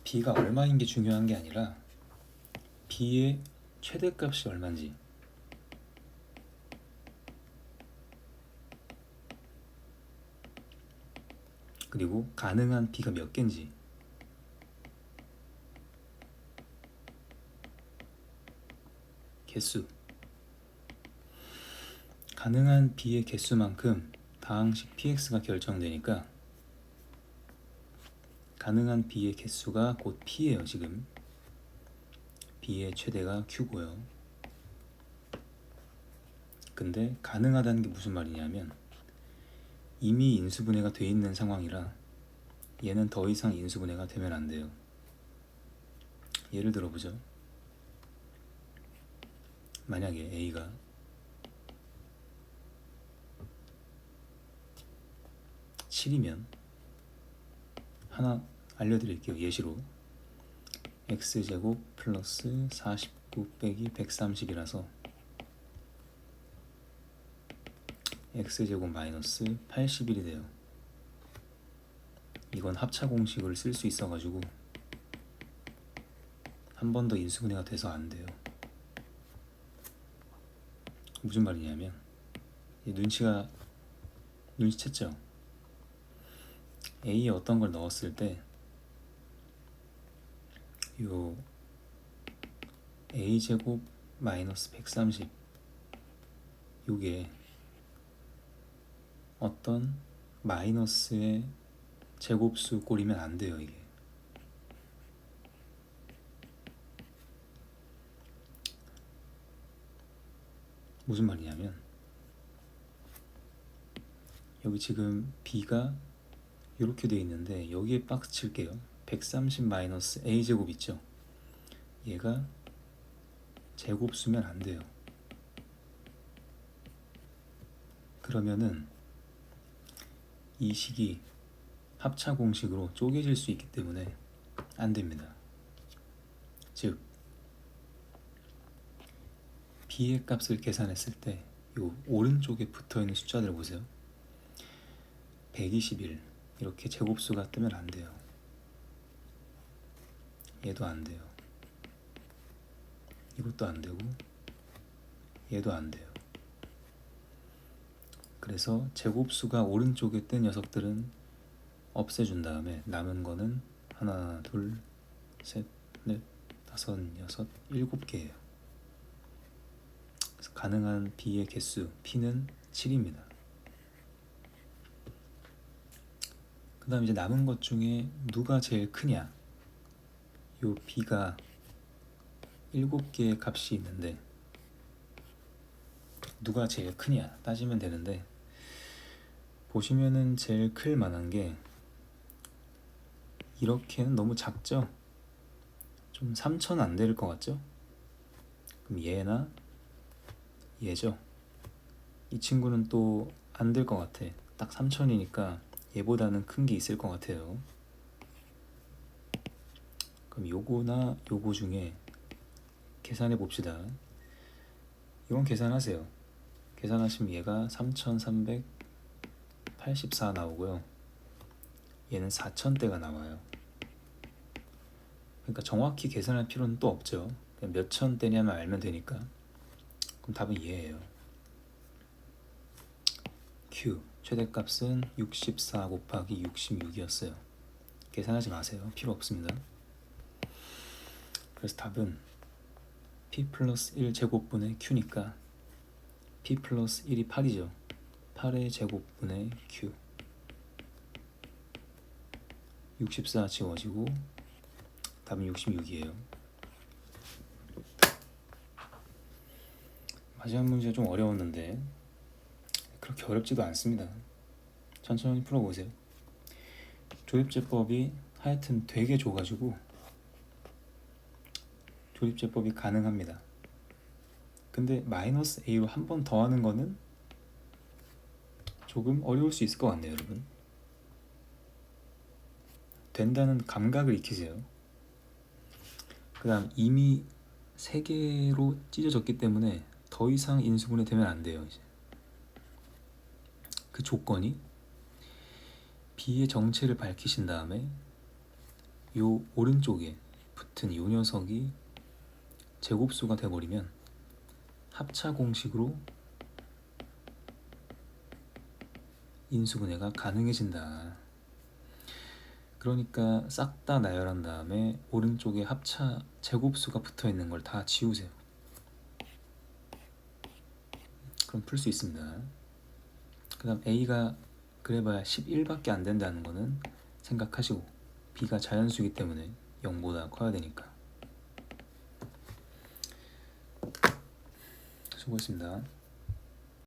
B가 얼마인 게 중요한 게 아니라 B의 최대값이 얼마인지, 그리고 가능한 B가 몇 개인지. 개수. 가능한 B의 개수만큼 다항식 PX가 결정되니까 가능한 B의 개수가 곧 P예요. 지금 B의 최대가 Q고요. 근데 가능하다는 게 무슨 말이냐면 이미 인수분해가 돼 있는 상황이라 얘는 더 이상 인수분해가 되면 안 돼요. 예를 들어보죠. 만약에 A가 (7이면) 하나 알려드릴게요. 예시로 x제곱 플러스 49 빼기 130이라서 x제곱 마이너스 81이 돼요. 이건 합차 공식을 쓸 수 있어가지고 한 번 더 인수분해가 돼서 안 돼요. 무슨 말이냐면 눈치챘죠? A에 어떤 걸 넣었을 때 요 A제곱 마이너스 130 요게 어떤 마이너스의 제곱수 꼴이면 안 돼요. 이게 무슨 말이냐면 여기 지금 B가 이렇게 되어 있는데 여기에 박스 칠게요. 130 마이너스 A제곱 있죠? 얘가 제곱수면 안 돼요. 그러면은 이 식이 합차 공식으로 쪼개질 수 있기 때문에 안 됩니다. 즉 B의 값을 계산했을 때 이 오른쪽에 붙어있는 숫자들 보세요. 121 이렇게 제곱수가 뜨면 안 돼요. 얘도 안 돼요. 이것도 안 되고 얘도 안 돼요. 그래서 제곱수가 오른쪽에 뜬 녀석들은 없애준 다음에 남은 거는 하나, 둘, 셋, 넷, 다섯, 여섯, 7개예요. 그래서 가능한 B의 개수 P는 7입니다. 그 다음 이제 남은 것 중에 누가 제일 크냐? 요 B가 7개의 값이 있는데 누가 제일 크냐 따지면 되는데, 보시면은 제일 클 만한 게 이렇게는 너무 작죠? 좀 3,000 안 될 것 같죠? 그럼 얘나 얘죠? 이 친구는 또 안 될 것 같아. 딱 3,000이니까 얘보다는 큰 게 있을 것 같아요. 그럼 요거나 요거 중에 계산해 봅시다. 이건 계산하세요. 계산하시면 얘가 3,384 나오고요. 얘는 4,000대가 나와요. 그러니까 정확히 계산할 필요는 또 없죠. 그냥 몇 천대냐만 알면 되니까. 그럼 답은 얘예요. Q 최대값은 64 곱하기 66이었어요. 계산하지 마세요. 필요 없습니다. 그래서 답은 P 플러스 1 제곱분의 Q니까 P 플러스 1이 8이죠. 8의 제곱분의 Q 64 지워지고 답은 66이에요. 마지막 문제가 좀 어려웠는데 그렇게 어렵지도 않습니다. 천천히 풀어보세요. 조립제법이 하여튼 되게 좋아가지고 조립제법이 가능합니다. 근데 마이너스 A로 한 번 더 하는 거는 조금 어려울 수 있을 것 같네요, 여러분. 된다는 감각을 익히세요. 그 다음 이미 3개로 찢어졌기 때문에 더 이상 인수분해 되면 안 돼요. 이제 그 조건이 B의 정체를 밝히신 다음에 요 오른쪽에 붙은 요 녀석이 제곱수가 돼버리면 합차 공식으로 인수분해가 가능해진다. 그러니까 싹 다 나열한 다음에 오른쪽에 합차 제곱수가 붙어있는 걸 다 지우세요. 그럼 풀 수 있습니다. 그 다음 A가 그래봐야 11밖에 안 된다는 거는 생각하시고, B가 자연수이기 때문에 0보다 커야 되니까. 수고했습니다.